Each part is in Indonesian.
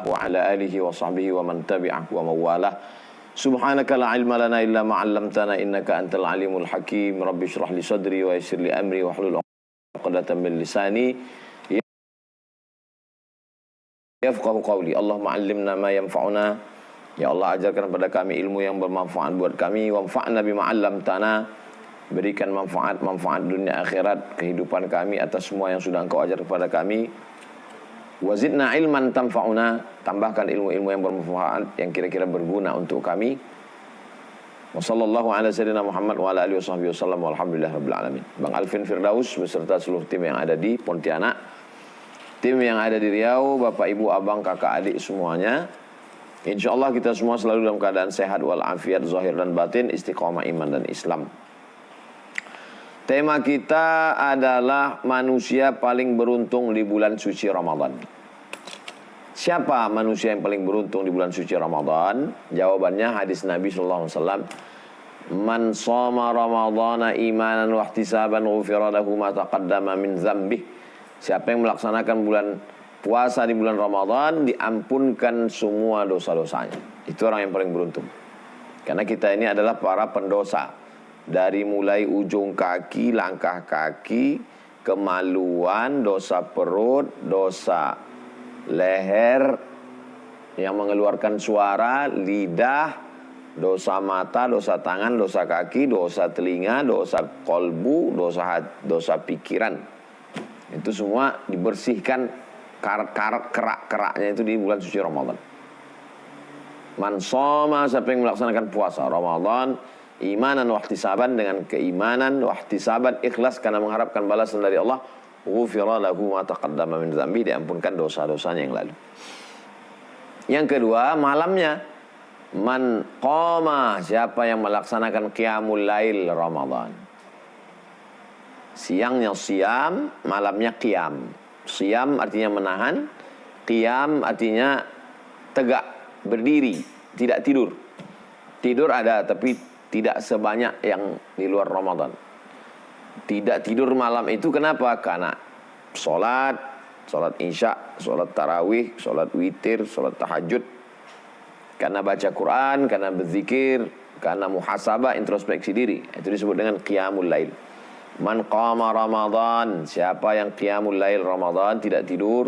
wa ala alihi wa sahbihi wa man tabi'ah wa mawalah. Subhanaka la ilma lana illa ma 'allamtana innaka antal alimul hakim. Rabbi shrah li sadri wa yassir li amri wa hlul 'uqdatam min lisani yafqahu qawli. Allahumma 'allimna ma yanfa'una. Ya Allah, ajarkan kepada kami ilmu yang bermanfaat buat kami. Wanfa'na bima 'allamtana. Berikan manfaat dunia akhirat kehidupan kami atas semua yang sudah Engkau ajar kepada kami. Wazidna ilman tanfa'una, tambahkan ilmu-ilmu yang bermanfaat yang kira-kira berguna untuk kami. Wa sallallahu ala sayyidina Muhammad wa ala alihi wasallam walhamdulillahirabbil alamin. Bang Alvin Firdaus beserta seluruh tim yang ada di Pontianak, tim yang ada di Riau, Bapak Ibu, Abang, Kakak, Adik semuanya. Insyaallah kita semua selalu dalam keadaan sehat walafiat zahir dan batin, istiqamah iman dan Islam. Tema kita adalah manusia paling beruntung di bulan suci Ramadan. Siapa manusia yang paling beruntung di bulan suci Ramadan? Jawabannya hadis Nabi sallallahu alaihi wasallam. Man shoma Ramadhana imanan wa ihtisaban ghufira lahu ma taqaddama min dzambih. Siapa yang melaksanakan bulan puasa di bulan Ramadan, diampunkan semua dosa-dosanya. Itu orang yang paling beruntung. Karena kita ini adalah para pendosa. Dari mulai ujung kaki, langkah kaki, kemaluan, dosa perut, dosa leher yang mengeluarkan suara, lidah, dosa mata, dosa tangan, dosa kaki, dosa telinga, dosa kolbu, dosa pikiran. Itu semua dibersihkan kerak-keraknya itu di bulan suci Ramadan. Man shoma, siapa yang melaksanakan puasa Ramadan imanan wa ihtisaban, dengan keimanan, wa ihtisaban, ikhlas karena mengharapkan balasan dari Allah, ghufira lahu ma taqaddama min dzambi, diampunkan dosa-dosanya yang lalu. Yang kedua, malamnya. Man qama, siapa yang melaksanakan qiyamul lail Ramadan. Siangnya siam, malamnya qiyam. Siam artinya menahan, qiyam artinya tegak, berdiri, tidak tidur. Tidur ada, tapi tidak sebanyak yang di luar Ramadan. Tidak tidur malam itu kenapa? Karena sholat isya, sholat tarawih, sholat witir, sholat tahajud. Karena baca Quran, karena berzikir, karena muhasabah, introspeksi diri. Itu disebut dengan qiyamul lail. Man qama Ramadan, siapa yang qiyamul lail Ramadan, tidak tidur,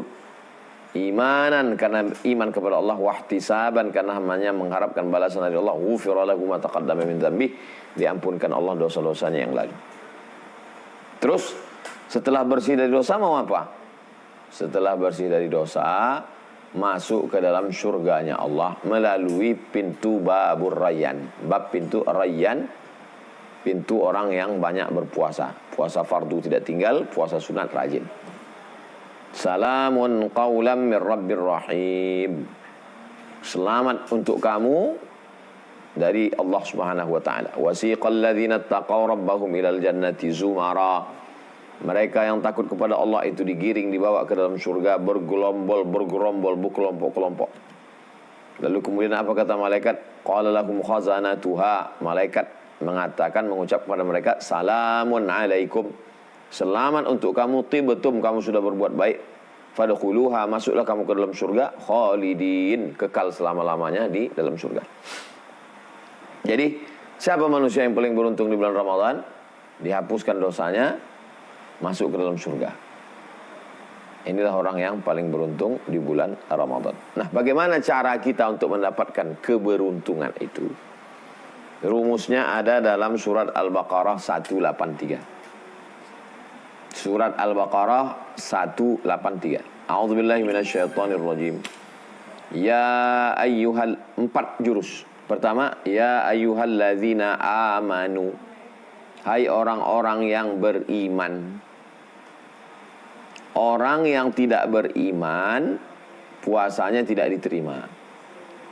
imanan karena iman kepada Allah, wahtisaban karena hanya mengharapkan balasan dari Allah, ghufira lahu ma taqaddama min dzambi, diampunkan Allah dosa-dosanya yang lalu. Terus setelah bersih dari dosa mau apa? Setelah bersih dari dosa, masuk ke dalam surganya Allah melalui pintu babur rayyan. Bab pintu rayyan, pintu orang yang banyak berpuasa. Puasa fardu tidak tinggal, puasa sunat rajin. Salamun qawlam min rabbir rahim. Selamat untuk kamu dari Allah Subhanahu wa taala. Wasiqal ladzina taqaw rabbahum ilal jannati zumara. Mereka yang takut kepada Allah itu digiring, dibawa ke dalam surga bergerombol, berkelompok-kelompok. Lalu kemudian apa kata malaikat? Qala lahum khazanatuha. Malaikat mengatakan, mengucap kepada mereka, salamun alaikum. Selamat untuk kamu, tibtum, kamu sudah berbuat baik. Fadkhuluha, masuklah kamu ke dalam surga, khalidin, kekal selama-lamanya di dalam surga. Jadi, siapa manusia yang paling beruntung di bulan Ramadan? Dihapuskan dosanya, masuk ke dalam surga. Inilah orang yang paling beruntung di bulan Ramadan. Nah, bagaimana cara kita untuk mendapatkan keberuntungan itu? Rumusnya ada dalam surat Al-Baqarah 183. Surat Al-Baqarah 183. A'udzubillahi minasyaitonirrajim. Ya ayyuhal, 4 jurus. Pertama, ya ayyuhalladzina amanu. Hai orang-orang yang beriman. Orang yang tidak beriman, puasanya tidak diterima.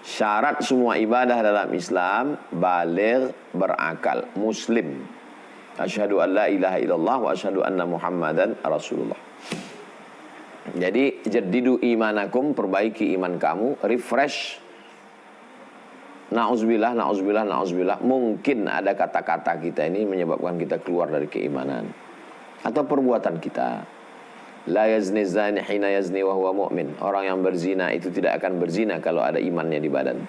Syarat semua ibadah dalam Islam, baligh, berakal, muslim. Asyhadu an la ilaha illallah wa asyhadu anna Muhammadan Rasulullah. Jadi jaddidu imanakum, perbaiki iman kamu, refresh. Na'udzubillah. Mungkin ada kata-kata kita ini menyebabkan kita keluar dari keimanan, atau perbuatan kita, La yazni zani hina yazni wa huwa mu'min. Orang yang berzina itu tidak akan berzina kalau ada imannya di badan.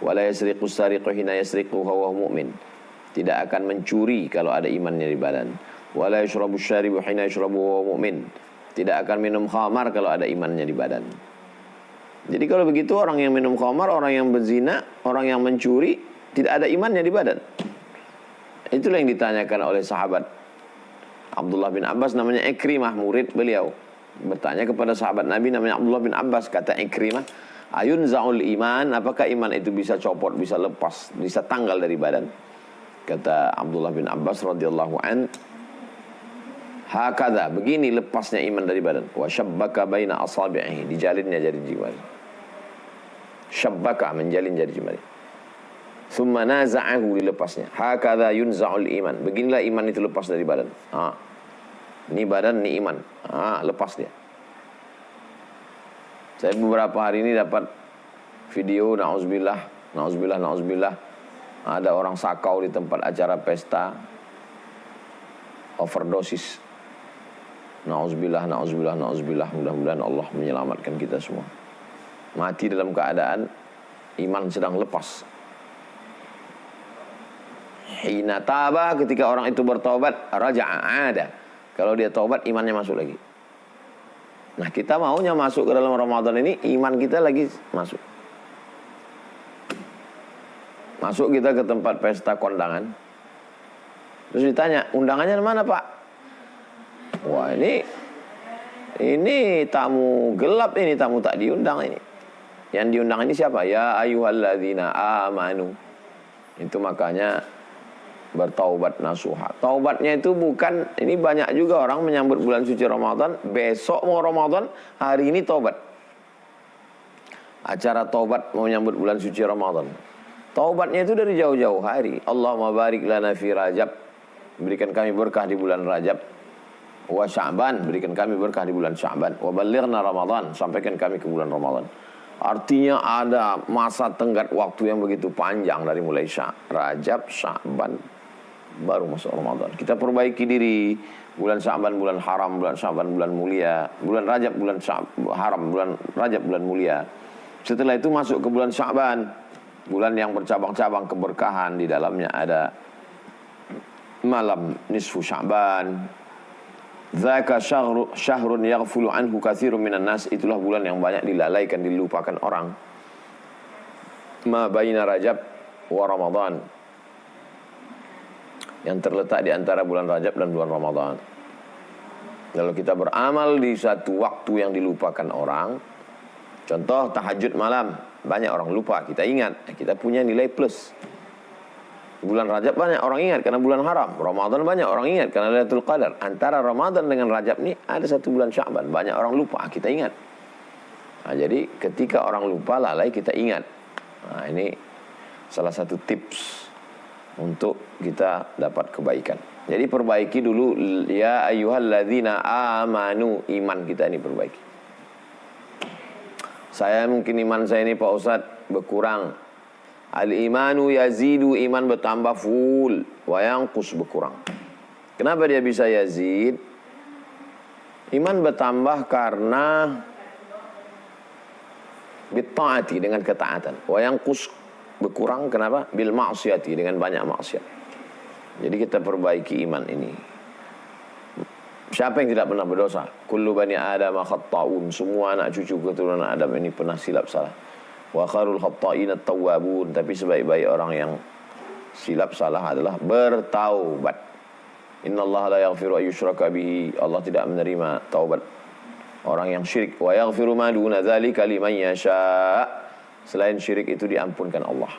Wa la yasriqu sariqu hina yasriqu wa huwa mu'min. Tidak akan mencuri kalau ada imannya di badan. Wa la yashrabu syaribu hina yashrabu wa huwa mu'min. Tidak akan minum khamar kalau ada imannya di badan. Jadi kalau begitu orang yang minum khamar, orang yang berzina, orang yang mencuri tidak ada imannya di badan. Itulah yang ditanyakan oleh sahabat Abdullah bin Abbas, namanya Ikrimah, murid beliau, bertanya kepada sahabat Nabi namanya Abdullah bin Abbas. Kata Ikrimah, ayun za'ul iman, apakah iman itu bisa copot, bisa lepas, bisa tanggal dari badan? Kata Abdullah bin Abbas radhiyallahu an, hakadha, begini lepasnya iman dari badan. Wa syabbaka baina asabi'ihi, dijalinnya jari jemari. Syabbaka, menjalin jari jemari. Thumma naza'ahu, dilepasnya. Hakadha yunza'ul iman, beginilah iman itu lepas dari badan. Ini badan, ini iman. Lepas dia. Saya beberapa hari ini dapat video, na'udzubillah, ada orang sakau di tempat acara pesta, overdosis. Na'udzubillah, mudah-mudahan Allah menyelamatkan kita semua. Mati dalam keadaan iman sedang lepas. Hina taba, ketika orang itu bertaubat, raja'a ada. Kalau dia taubat, imannya masuk lagi. Nah, kita maunya masuk ke dalam Ramadan ini, iman kita lagi masuk. Masuk kita ke tempat pesta kondangan. Terus ditanya, undangannya mana, Pak? Wah, ini tamu gelap, ini tamu tak diundang ini. Yang diundang ini siapa? Ya ayyuhalladzina amanu. Itu makanya bertaubat nasuha. Taubatnya itu bukan, ini banyak juga orang menyambut bulan suci Ramadan, besok mau Ramadan, hari ini taubat. Acara taubat mau menyambut bulan suci Ramadan. Taubatnya itu dari jauh-jauh hari. Allahumma barik lana fi Rajab, berikan kami berkah di bulan Rajab. Wa Sya'ban, berikan kami berkah di bulan Sya'ban. Wa ballighna Ramadan, sampaikan kami ke bulan Ramadan. Artinya ada masa tenggat waktu yang begitu panjang dari mulai Rajab, Sya'ban, baru masuk Ramadan. Kita perbaiki diri. Bulan Sya'ban bulan haram, bulan Sya'ban bulan mulia, bulan Rajab bulan haram, bulan Rajab bulan mulia. Setelah itu masuk ke bulan Sya'ban, bulan yang bercabang-cabang keberkahan. Di dalamnya ada malam nisfu Sya'ban. Dzaka syahrun yaghfulu anhu katsirun minan nas. Itulah bulan yang banyak dilalaikan, dilupakan orang. Ma baina Rajab wa Ramadan, yang terletak di antara bulan Rajab dan bulan Ramadan. Kalau kita beramal di satu waktu yang dilupakan orang, contoh tahajud malam, banyak orang lupa, kita ingat, kita punya nilai plus. Bulan Rajab banyak orang ingat karena bulan haram. Ramadan banyak orang ingat karena Lailatul Qadar. Antara Ramadan dengan Rajab ini ada satu bulan Sya'ban, banyak orang lupa, kita ingat. Nah, jadi ketika orang lupa, lalai, kita ingat. Nah, ini salah satu tips untuk kita dapat kebaikan. Jadi perbaiki dulu, ya ayyuhalladzina amanu, iman kita ini perbaiki. Saya mungkin iman saya ini Pak Ustadz berkurang. Al-imanu yazidu, iman bertambah full, wa yanqus, berkurang. Kenapa dia bisa yazid? Iman bertambah karena bitta'ati, dengan ketaatan. Wa yanqus, berkurang kenapa? Bil ma'siyati, dengan banyak maksiat. Jadi kita perbaiki iman ini. Siapa yang tidak pernah berdosa? Kullu bani Adam khatta'un, semua anak cucu keturunan Adam ini pernah silap salah. Wa kharul khatta'in at-tawwabun, tapi sebaik-baik orang yang silap salah adalah bertaubat. Innallaha la yaghfiru an yushraka bihi, Allah tidak menerima taubat orang yang syirik. Wa yaghfiru ma duna dzalika liman yasha, selain syirik itu diampunkan Allah.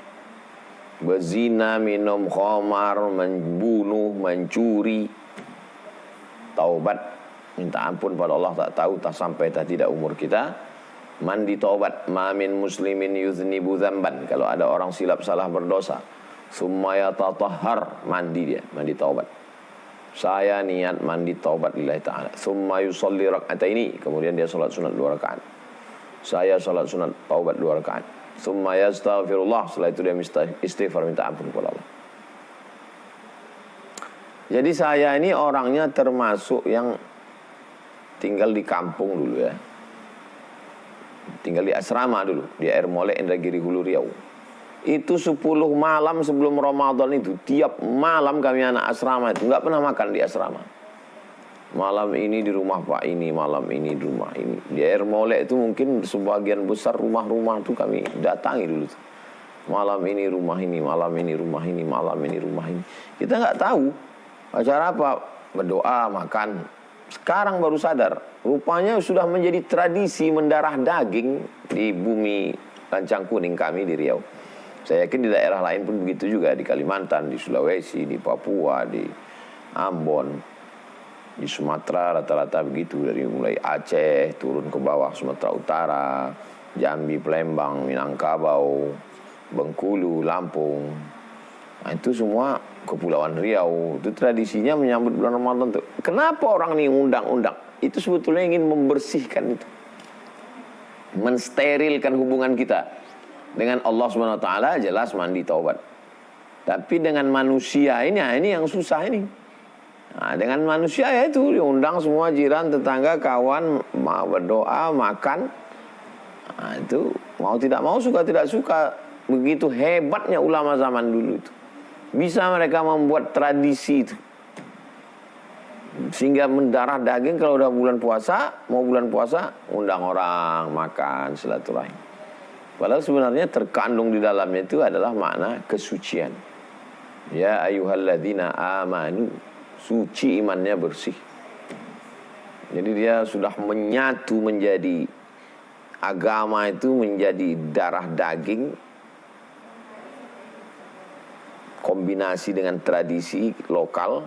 Berzina, minum khamar, membunuh, mencuri, taubat, minta ampun pada Allah, tak tahu, tak sampai, tak tidak umur kita. Mandi taubat, ma min muslimin yuznibu dzamban, kalau ada orang silap salah berdosa, summa yatatahhar, mandi dia, mandi taubat. Saya niat mandi taubat lillahi ta'ala. Summa yusalli rak'ataini, kemudian dia salat sunat 2 rakaat. Saya salat sunat taubat 2 rakaat. Summa yastaghfirullah, setelah itu dia istighfar, minta ampun kepada Allah. Jadi saya ini orangnya termasuk yang tinggal di kampung dulu ya. Tinggal di asrama dulu, di Air Molek, Indragiri, Hulu Riau. Itu 10 malam sebelum Ramadan itu, tiap malam kami anak asrama itu nggak pernah makan di asrama. Malam ini di rumah Pak ini, malam ini di rumah ini. Di Air Molek itu mungkin sebagian besar rumah-rumah itu kami datangi dulu tuh. Malam ini rumah ini, malam ini rumah ini, malam ini rumah ini. Kita nggak tahu acara apa, berdoa, makan. Sekarang baru sadar, rupanya sudah menjadi tradisi mendarah daging di bumi Lancang Kuning kami di Riau. Saya yakin di daerah lain pun begitu juga, di Kalimantan, di Sulawesi, di Papua, di Ambon, di Sumatera rata-rata begitu, dari mulai Aceh turun ke bawah Sumatera Utara, Jambi, Palembang, Minangkabau, Bengkulu, Lampung. Nah, itu semua Kepulauan Riau. Itu tradisinya menyambut bulan Ramadan tuh. Kenapa orang ini undang-undang? Itu sebetulnya ingin membersihkan itu, mensterilkan hubungan kita dengan Allah Subhanahu wa taala. Jelas mandi taubat. Tapi dengan manusia ini yang susah ini. Nah, dengan manusia ya itu diundang semua jiran, tetangga, kawan, mau berdoa, makan. Nah, itu mau tidak mau, suka tidak suka. Begitu hebatnya ulama zaman dulu itu. Bisa mereka membuat tradisi itu. Sehingga mendarah daging kalau udah bulan puasa, mau bulan puasa, undang orang makan, silaturahim. Padahal sebenarnya terkandung di dalamnya itu adalah makna kesucian. Ya ayyuhalladzina amanu, suci imannya, bersih. Jadi dia sudah menyatu menjadi agama itu, menjadi darah daging, kombinasi dengan tradisi lokal.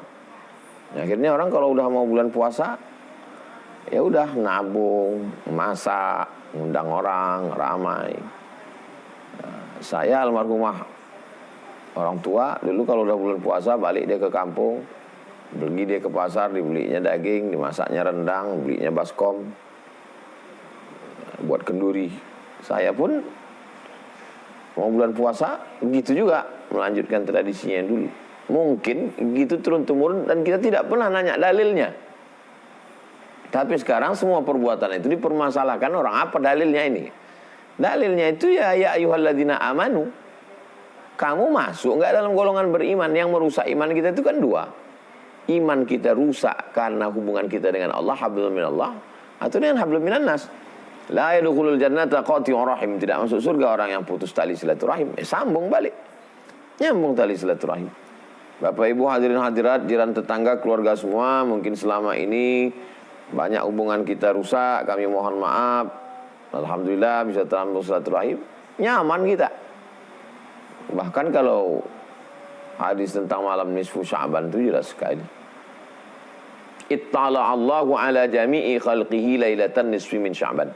Akhirnya orang kalau udah mau bulan puasa, ya udah nabung, masak, undang orang, ramai. Saya almarhumah orang tua dulu kalau udah bulan puasa balik dia ke kampung, pergi dia ke pasar, dibelinya daging, dimasaknya rendang, belinya baskom, buat kenduri. Saya pun mau bulan puasa begitu juga, melanjutkan tradisinya dulu. Mungkin gitu turun-temurun dan kita tidak pernah nanya dalilnya. Tapi sekarang semua perbuatan itu dipermasalahkan orang. Apa dalilnya ini? Dalilnya itu ya ayyuhalladzina amanu. Kamu masuk nggak dalam golongan beriman? Yang merusak iman kita itu kan dua. Iman kita rusak karena hubungan kita dengan Allah, hablum minallah, atau dengan hablum minannas. La yadkhulul jannata qati'ur rahim. Tidak masuk surga orang yang putus tali silaturahim. Sambung balik, nyambung tali silaturahim. Bapak Ibu hadirin hadirat, jiran tetangga, keluarga semua, mungkin selama ini banyak hubungan kita rusak, kami mohon maaf. Alhamdulillah bisa terambung silaturahim, nyaman kita. Bahkan kalau hadis tentang malam nisfu Sya'ban itu jelas sekali. Ittala Allahu ala jami'i khalqihi lailatan nisfi min Sya'ban.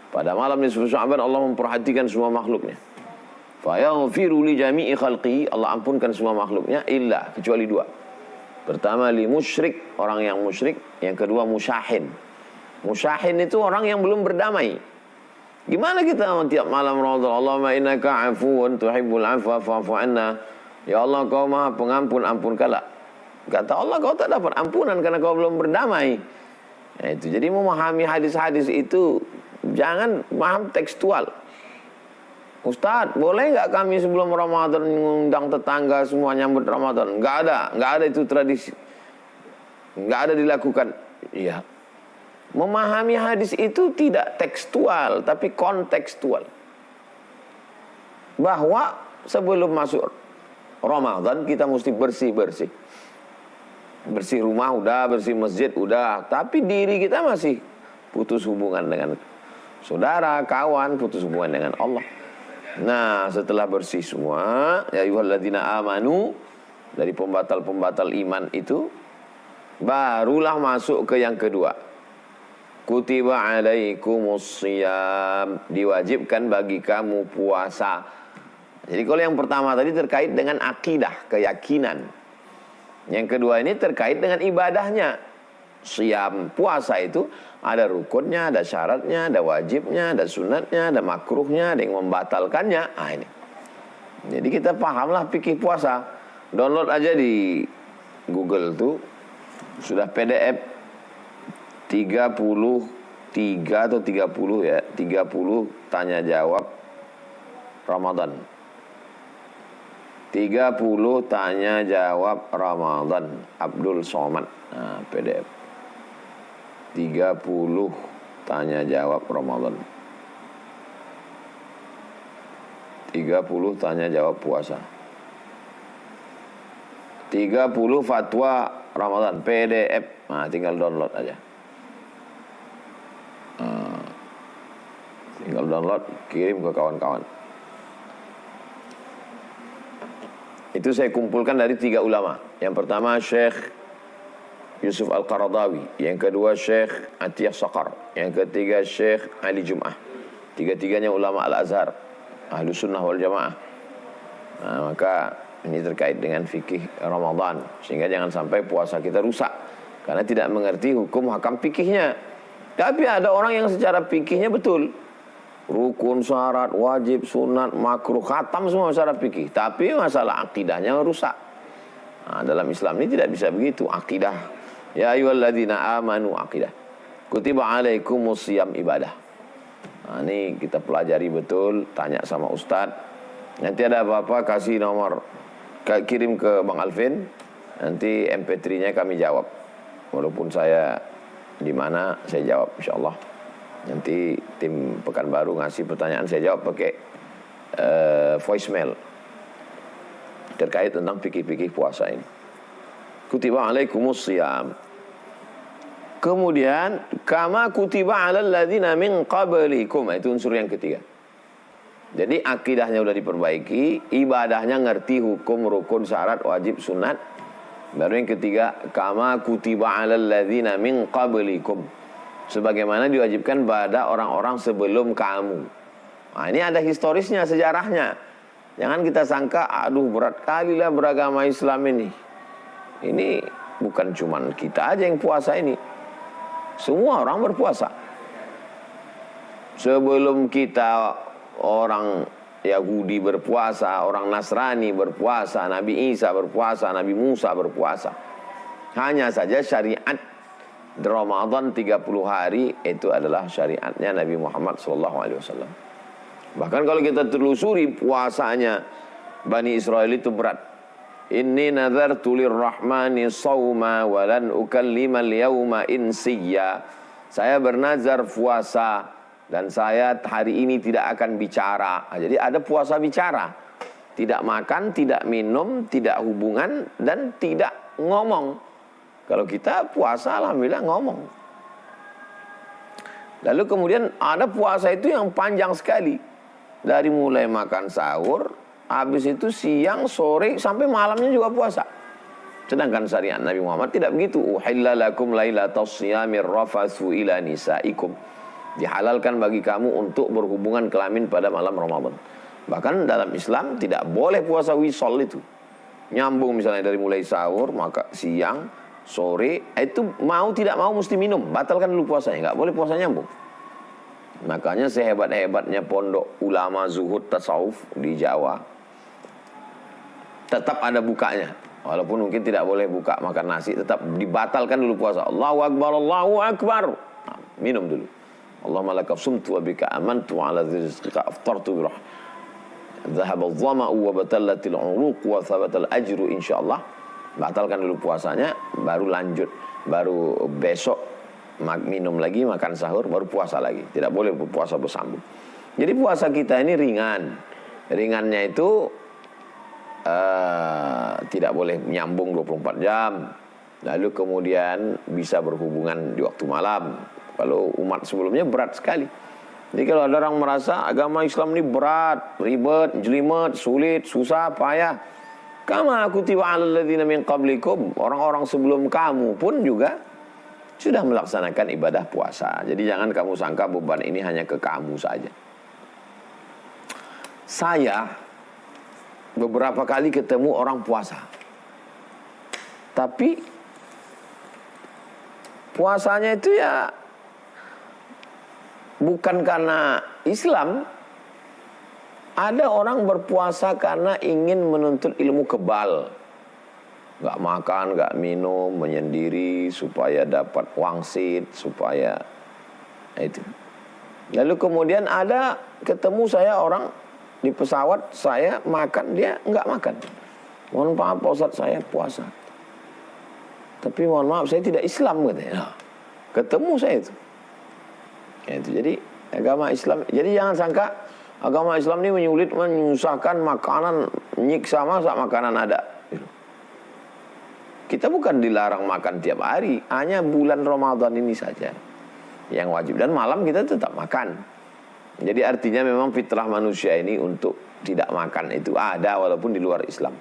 Pada malam nisfu Sya'ban Allah memperhatikan semua makhluknya. Fayaghfiru li jami'i khalqihi, Allah ampunkan semua makhluknya illa, kecuali dua. Pertama li musyrik, orang yang musyrik. Yang kedua musyahin. Musyahin itu orang yang belum berdamai. Gimana kita tiap malam Ramadan, Allahumma innaka afuwun tuhibbul afwa fa'fu anna. Ya Allah, kau maha pengampun, ampunkanlah. Kata Allah, kau tak dapat ampunan karena kau belum berdamai. Nah, itu. Jadi memahami hadis-hadis itu jangan paham tekstual. Ustadz, boleh nggak kami sebelum Ramadan mengundang tetangga semua nyambut Ramadan? Nggak ada itu tradisi. Nggak ada dilakukan. Iya. Memahami hadis itu tidak tekstual, tapi kontekstual. Bahwa sebelum masuk Ramadan kita mesti bersih-bersih. Bersih rumah udah, bersih masjid udah. Tapi diri kita masih putus hubungan dengan saudara, kawan, putus hubungan dengan Allah. Nah, setelah bersih semua, ya ayyuhalladzina amanu, dari pembatal-pembatal iman itu, barulah masuk ke yang kedua. Kutiba alaikumus shiyam, diwajibkan bagi kamu puasa. Jadi kalau yang pertama tadi terkait dengan akidah, keyakinan. Yang kedua ini terkait dengan ibadahnya. Shiyam, puasa itu ada rukunnya, ada syaratnya, ada wajibnya, ada sunatnya, ada makruhnya, ada yang membatalkannya. Ah, ini. Jadi kita pahamlah fikih puasa. Download aja di Google tuh sudah PDF 33 atau 30 ya, 30 tanya jawab Ramadan. 30 tanya jawab Ramadan. Abdul Somad. Nah, PDF. 30 tanya jawab Ramadan. 30 tanya jawab puasa. 30 fatwa Ramadan PDF. Nah, tinggal download aja. Tinggal download, kirim ke kawan-kawan. Itu saya kumpulkan dari 3 ulama. Yang pertama Syekh Yusuf Al-Qaradawi, yang kedua Syekh Atiyah Saqar, yang ketiga Syekh Ali Jum'ah. Tiga-tiganya ulama Al-Azhar, Ahlus Sunnah wal Jamaah. Nah, maka ini terkait dengan fikih Ramadan, sehingga jangan sampai puasa kita rusak karena tidak mengerti hukum hakam fikihnya. Tapi ada orang yang secara fikihnya betul, rukun, syarat, wajib, sunat, makruh, khatam semua secara fikih, tapi masalah akidahnya rusak. Nah, dalam Islam ini tidak bisa begitu. Akidah, ya ayyuhalladzina amanu, akidah. Kutiba alaikumus shiyam, ibadah. Nah, ini kita pelajari betul, tanya sama Ustadz. Nanti ada apa-apa kasih nomor, kirim ke Bang Alvin, nanti MP3-nya kami jawab. Walaupun saya di mana, saya jawab insyaallah. Nanti tim Pekanbaru ngasih pertanyaan, saya jawab pakai voicemail terkait tentang fikih-fikih puasa ini. Kutiba alaikumus shiyam. Kemudian kama kutiba alal ladzina min qablikum, itu unsur yang ketiga. Jadi akidahnya udah diperbaiki, ibadahnya ngerti hukum, rukun, syarat, wajib, sunat. Baru yang ketiga, kama kutiba alal ladzina min qablikum, sebagaimana diwajibkan pada orang-orang sebelum kamu. Nah, ini ada historisnya, sejarahnya. Jangan kita sangka, aduh berat kali lah beragama Islam ini. Ini bukan cuman kita aja yang puasa ini. Semua orang berpuasa. Sebelum kita, orang Yahudi berpuasa, orang Nasrani berpuasa, Nabi Isa berpuasa, Nabi Musa berpuasa. Hanya saja syariat Ramadan 30 hari itu adalah syariatnya Nabi Muhammad SAW. Bahkan kalau kita telusuri puasanya Bani Israel itu berat. Inni nazartu lirrahmani sawma walan ukallimal yawma insiyya. Saya bernazar puasa dan saya hari ini tidak akan bicara. Jadi ada puasa bicara. Tidak makan, tidak minum, tidak hubungan, dan tidak ngomong. Kalau kita puasa alhamdulillah ngomong. Lalu kemudian ada puasa itu yang panjang sekali. Dari mulai makan sahur, habis itu siang, sore, sampai malamnya juga puasa. Sedangkan syariat Nabi Muhammad tidak begitu. Uhilla lakum lailatas shiyamir rafatsu ila nisaikum. Dihalalkan bagi kamu untuk berhubungan kelamin pada malam Ramadan. Bahkan dalam Islam tidak boleh puasa wisol itu. Nyambung misalnya dari mulai sahur, maka siang, sore, itu mau tidak mau mesti minum. Batalkan dulu puasanya, nggak boleh puasa nyambung. Makanya sehebat-hebatnya pondok ulama zuhud tasawuf di Jawa, tetap ada bukanya. Walaupun mungkin tidak boleh buka makan nasi, tetap dibatalkan dulu puasa. Allahu Akbar, Allahu Akbar. Nah, minum dulu. Allahumma laka sumtu wa bika amantu ala rizqika aftartu birah. Dhahaba adh-dhama'u wa batallatil 'uruq wa thabatal ajru insyaallah. Batalkan dulu puasanya, baru lanjut. Baru besok minum lagi, makan sahur, baru puasa lagi. Tidak boleh puasa bersambung. Jadi puasa kita ini ringan. Ringannya itu tidak boleh nyambung 24 jam. Lalu kemudian bisa berhubungan di waktu malam. Kalau umat sebelumnya berat sekali. Jadi kalau ada orang merasa agama Islam ini berat, ribet, jelimet, sulit, susah, payah, kama kutiba 'alal ladzina min qablikum, orang-orang sebelum kamu pun juga sudah melaksanakan ibadah puasa. Jadi jangan kamu sangka beban ini hanya ke kamu saja. Saya beberapa kali ketemu orang puasa, tapi puasanya itu ya bukan karena Islam. Ada orang berpuasa karena ingin menuntut ilmu kebal. nggak makan, nggak minum, menyendiri supaya dapat wangsit, supaya itu. Lalu kemudian ada ketemu saya orang di pesawat, saya makan, dia nggak makan. Mohon maaf Pak Ustadz, saya puasa. Tapi mohon maaf, saya tidak Islam katanya. Nah, ketemu saya itu. Ya, itu jadi agama Islam. Jadi jangan sangka agama Islam ini menyusahkan makanan, nyiksa masa makanan ada. Kita bukan dilarang makan tiap hari, hanya bulan Ramadan ini saja yang wajib, dan malam kita tetap makan. Jadi artinya memang fitrah manusia ini untuk tidak makan itu ada walaupun di luar Islam.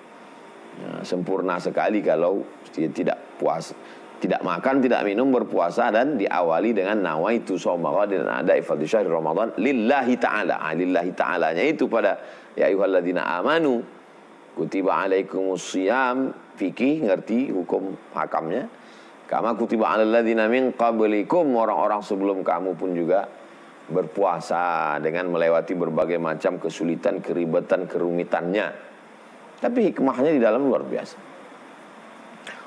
Nah, sempurna sekali kalau dia tidak puasa, tidak makan, tidak minum, berpuasa dan diawali dengan nawaitu shauma ghadin ada ifadhi syahr Ramadan lillahi ta'ala. Lillahi ta'alanya itu pada ya ayyuhalladzina amanu kutiba alaikumus shiyam, fikih ngerti hukum hakamnya. Kama kutiba alal ladzina min qablikum, orang-orang sebelum kamu pun juga berpuasa dengan melewati berbagai macam kesulitan, keribetan, kerumitannya. Tapi hikmahnya di dalam luar biasa.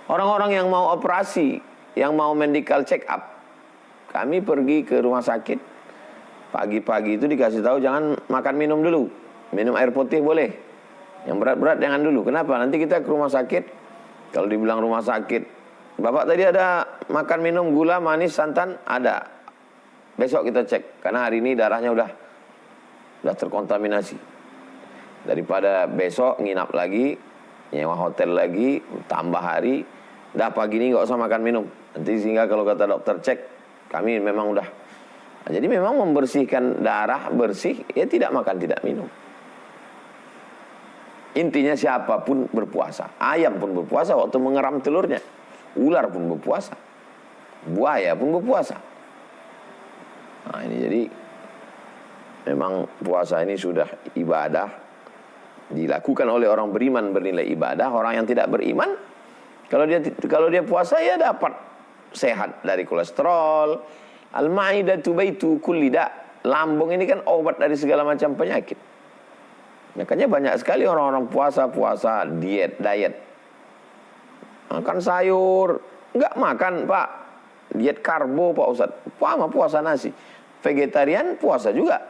Orang-orang yang mau operasi, yang mau medical check up, kami pergi ke rumah sakit. Pagi-pagi itu dikasih tahu jangan makan minum dulu. Minum air putih boleh. Yang berat-berat jangan dulu. Kenapa? Nanti kita ke rumah sakit, kalau dibilang rumah sakit, Bapak tadi ada makan minum gula, manis, santan? Ada. Besok kita cek, karena hari ini darahnya udah terkontaminasi. Daripada besok nginap lagi, nyewa hotel lagi, tambah hari, dah pagi ini nggak usah makan minum. Nanti sehingga kalau kata dokter cek, kami memang udah. Nah, jadi memang membersihkan darah bersih, ya tidak makan, tidak minum. Intinya siapapun berpuasa. Ayam pun berpuasa waktu mengeram telurnya. Ular pun berpuasa. Buaya pun berpuasa. Nah ini jadi memang puasa ini sudah ibadah, dilakukan oleh orang beriman bernilai ibadah. Orang yang tidak beriman, kalau dia puasa ya dapat sehat dari kolesterol. Al-ma'idatu baitu kulli da. Lambung ini kan obat dari segala macam penyakit. Makanya banyak sekali orang-orang puasa diet. Makan sayur, enggak makan Pak. Diet karbo Pak Ustadz. Puasa nasi. Vegetarian puasa juga.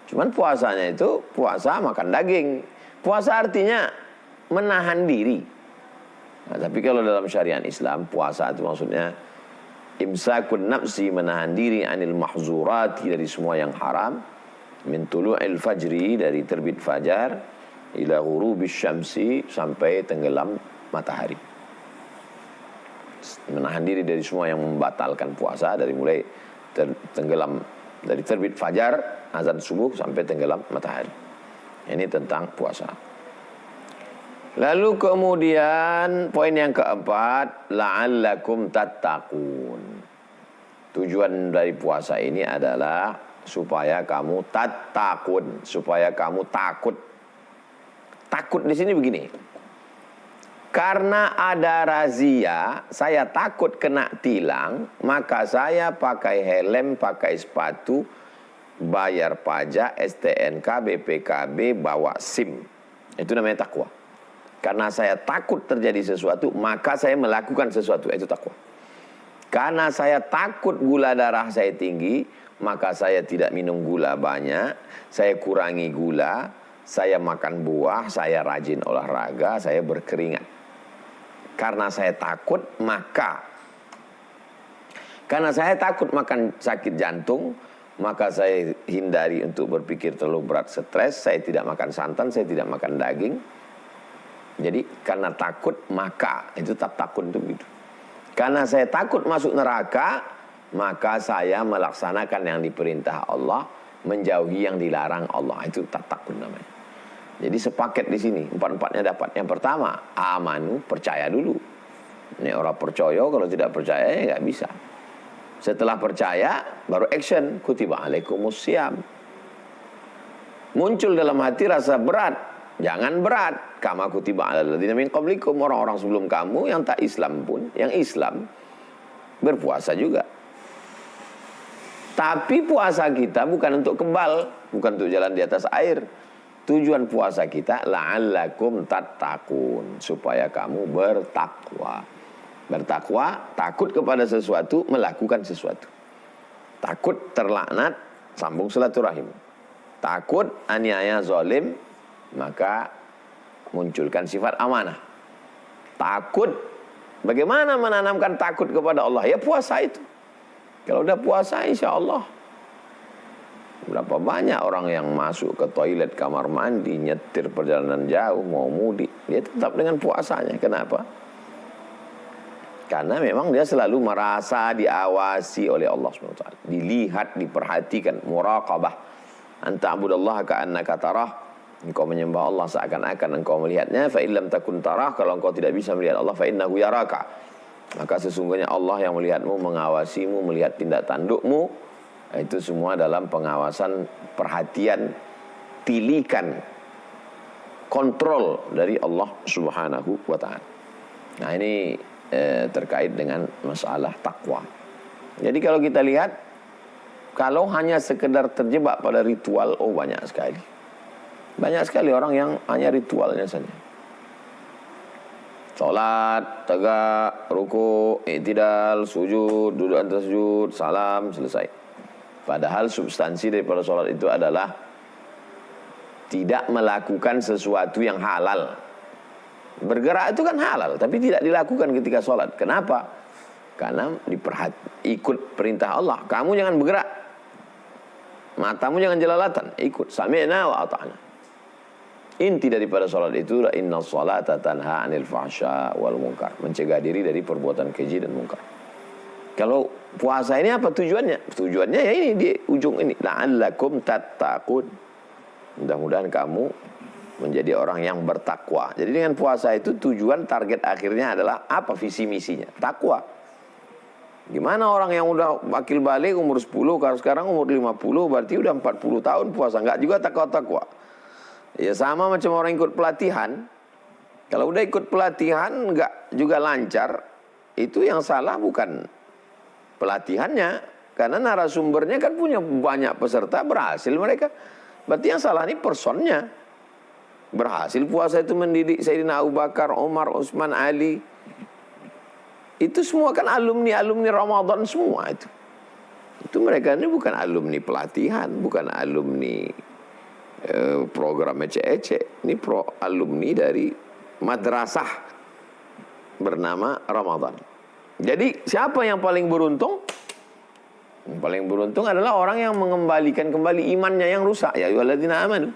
Cuman puasanya itu puasa makan daging. Puasa artinya menahan diri. Nah, tapi kalau dalam syariat Islam, puasa itu maksudnya imsakun nafsi, menahan diri anil mahzurati, dari semua yang haram. Min tulu'il fajri, dari terbit fajar, ila ghurubis syamsi, sampai tenggelam matahari. Menahan diri dari semua yang membatalkan puasa, dari mulai tenggelam, dari terbit fajar, azan subuh, sampai tenggelam matahari. Ini tentang puasa. Lalu kemudian poin yang keempat, la'allakum tattaqun. Tujuan dari puasa ini adalah supaya kamu tattaqun, supaya kamu takut. Takut di sini begini. Karena ada razia, saya takut kena tilang, maka saya pakai helm, pakai sepatu, bayar pajak, STNK, BPKB, bawa SIM. Itu namanya takwa. Karena saya takut terjadi sesuatu, maka saya melakukan sesuatu. Itu takwa. Karena saya takut gula darah saya tinggi, maka saya tidak minum gula banyak, saya kurangi gula, saya makan buah, saya rajin olahraga, saya berkeringat. Karena saya takut, karena saya takut makan sakit jantung, maka saya hindari untuk berpikir terlalu berat, stres. Saya tidak makan santan, saya tidak makan daging. Jadi karena takut, maka itu takut itu begitu. Karena saya takut masuk neraka, maka saya melaksanakan yang diperintah Allah, menjauhi yang dilarang Allah. Itu takut namanya. Jadi sepaket di sini, empat-empatnya dapat. Yang pertama, amanu, percaya dulu. Ini orang percaya, kalau tidak percaya ya nggak bisa. Setelah percaya, baru action. Kutiba alaikumus syiyam. Muncul dalam hati rasa berat. Jangan berat. Kama kutiba alal ladzina min qablikum, orang-orang sebelum kamu yang tak Islam pun, yang Islam berpuasa juga. Tapi puasa kita bukan untuk kebal, bukan untuk jalan di atas air. Tujuan puasa kita la'allakum tattaqun, supaya kamu bertakwa. Bertakwa, takut kepada sesuatu, melakukan sesuatu. Takut terlaknat, sambung silaturahim. Takut aniaya zalim, maka munculkan sifat amanah. Takut, bagaimana menanamkan takut kepada Allah? Ya puasa itu. Kalau udah puasa insya Allah. Berapa banyak orang yang masuk ke toilet, kamar mandi, nyetir perjalanan jauh, mau mudik, dia tetap dengan puasanya. Kenapa? Karena memang dia selalu merasa diawasi oleh Allah SWT. Dilihat, diperhatikan, muraqabah. Anta abudallaha ka'annaka tarah. Engkau menyembah Allah seakan-akan engkau melihatnya. Fa illam takun tarah, kalau engkau tidak bisa melihat Allah, fa innahu yaraka. Maka sesungguhnya Allah yang melihatmu, mengawasimu, melihat tindak tandukmu. Itu semua dalam pengawasan, perhatian, tilikan, kontrol dari Allah Subhanahu wa ta'ala. Nah, ini terkait dengan masalah takwa. Jadi kalau kita lihat, kalau hanya sekedar terjebak pada ritual, oh banyak sekali. Banyak sekali orang yang hanya ritualnya saja. Salat, tegak, ruku, i'tidal, sujud, duduk antara sujud, salam, selesai. Padahal substansi daripada sholat itu adalah tidak melakukan sesuatu yang halal. Bergerak itu kan halal, tapi tidak dilakukan ketika sholat. Kenapa? Karena ikut perintah Allah. Kamu jangan bergerak, matamu jangan jelalatan, ikut. Sami'na wa ata'na. Inti daripada sholat itu, inna sholata tanha anil fahsya wal munkar. Mencegah diri dari perbuatan keji dan munkar. Kalau puasa ini apa tujuannya? Tujuannya ya ini di ujung ini. La'allakum tattaqun. Mudah-mudahan kamu menjadi orang yang bertakwa. Jadi dengan puasa itu tujuan target akhirnya adalah apa visi misinya? Takwa. Gimana orang yang udah akil balik umur 10, kalau sekarang umur 50, berarti udah 40 tahun puasa. Enggak juga takwa-takwa. Ya sama macam orang ikut pelatihan. Kalau udah ikut pelatihan enggak juga lancar, itu yang salah bukan pelatihannya, karena narasumbernya kan punya banyak peserta, berhasil mereka. Berarti yang salah ini personnya. Berhasil puasa itu mendidik Sayyidina Abu Bakar, Umar, Utsman, Ali. Itu semua kan alumni-alumni Ramadan semua itu. Itu mereka ini bukan alumni pelatihan, bukan alumni program ece-ece. Ini alumni dari madrasah bernama Ramadan. Jadi siapa yang paling beruntung? Yang paling beruntung adalah orang yang mengembalikan kembali imannya yang rusak. Ya ayyuhalladzina amanu.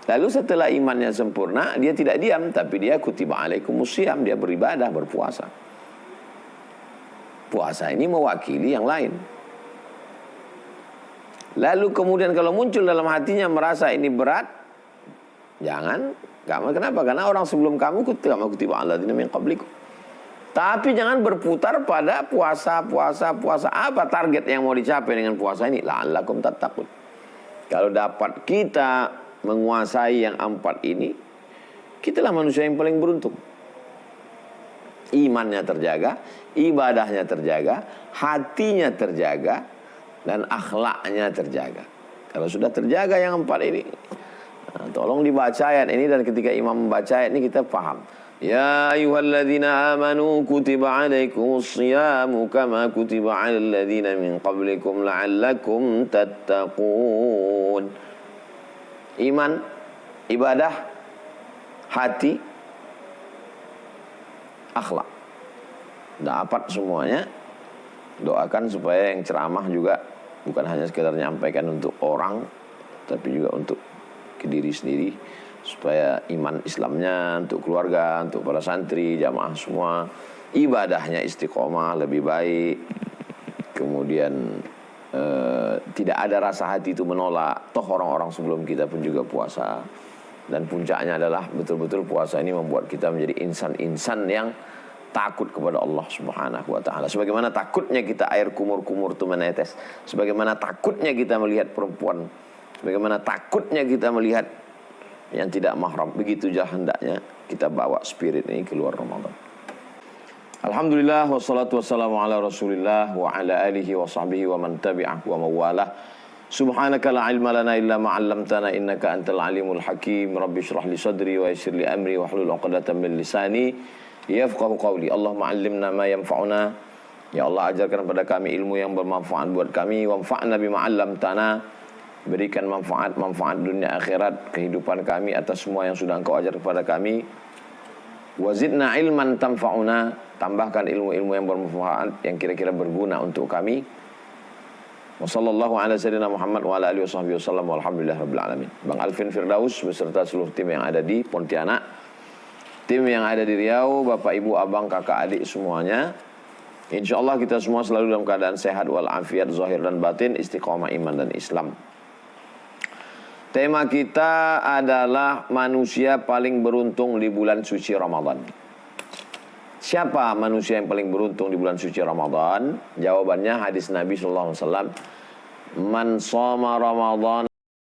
Lalu setelah imannya sempurna, dia tidak diam, tapi dia kutiba alaikumusiyam, dia beribadah, berpuasa. Puasa ini mewakili yang lain. Lalu kemudian kalau muncul dalam hatinya merasa ini berat, jangan. Kenapa? Karena orang sebelum kamu kutiba aladzina min qablikum. Tapi jangan berputar pada puasa. Apa target yang mau dicapai dengan puasa ini? La'allakum tattaqun. Kalau dapat kita menguasai yang 4 ini, kitalah manusia yang paling beruntung. Imannya terjaga, ibadahnya terjaga, hatinya terjaga, dan akhlaknya terjaga. Kalau sudah terjaga yang 4 ini, tolong dibaca ayat ini, dan ketika imam membaca ayat ini kita paham. Ya ayyuhalladzina amanu kutiba alaikumus siyamu kama kutiba alal ladzina min qablikum la'allakum tattaqun. Iman, ibadah, hati, akhlak. Dapat semuanya. Doakan supaya yang ceramah juga bukan hanya sekedar menyampaikan untuk orang, tapi juga untuk ke diri sendiri, supaya iman Islamnya untuk keluarga, untuk para santri, jamaah semua, ibadahnya istiqomah lebih baik. Kemudian tidak ada rasa hati itu menolak. Toh orang-orang sebelum kita pun juga puasa. Dan puncaknya adalah betul-betul puasa ini membuat kita menjadi insan-insan yang takut kepada Allah Subhanahu wa ta'ala. Sebagaimana takutnya kita air kumur-kumur itu menetes, sebagaimana takutnya kita melihat perempuan, sebagaimana takutnya kita melihat yang tidak mahram, begitu hendaknya kita bawa spirit ini keluar Ramadan. Alhamdulillah wassalatu wassalamu ala Rasulillah wa ala alihi wa sahbihi wa man tabi'ah wa mawalah. Subhanaka la ilma lana illa ma 'allamtana innaka antal alimul hakim. Rabbi shrah li sadri wa yassir li amri wahlul 'uqdatam min lisani yafqahu qawli. Allahumma 'allimna ma yanfa'una. Ya Allah, ajarkan kepada kami ilmu yang bermanfaat buat kami. Wanfa'na bima 'allamtana. Berikan manfaat dunia akhirat kehidupan kami atas semua yang sudah Engkau ajar kepada kami. Wazidna ilman tanfa'una. Tambahkan ilmu-ilmu yang bermanfaat yang kira-kira berguna untuk kami. Wassallallahu ala sayyidina Muhammad wa ala alihi washabbihi wasallam walhamdulillahirabbil alamin. Bang Alvin Firdaus beserta seluruh tim yang ada di Pontianak, tim yang ada di Riau, Bapak Ibu, Abang, Kakak, Adik semuanya. Insyaallah kita semua selalu dalam keadaan sehat walafiat zahir dan batin, istiqomah iman dan Islam. Tema kita adalah manusia paling beruntung di bulan suci Ramadan. Siapa manusia yang paling beruntung di bulan suci Ramadan? Jawabannya hadis Nabi sallallahu alaihi wasallam. Man shoma Ramadan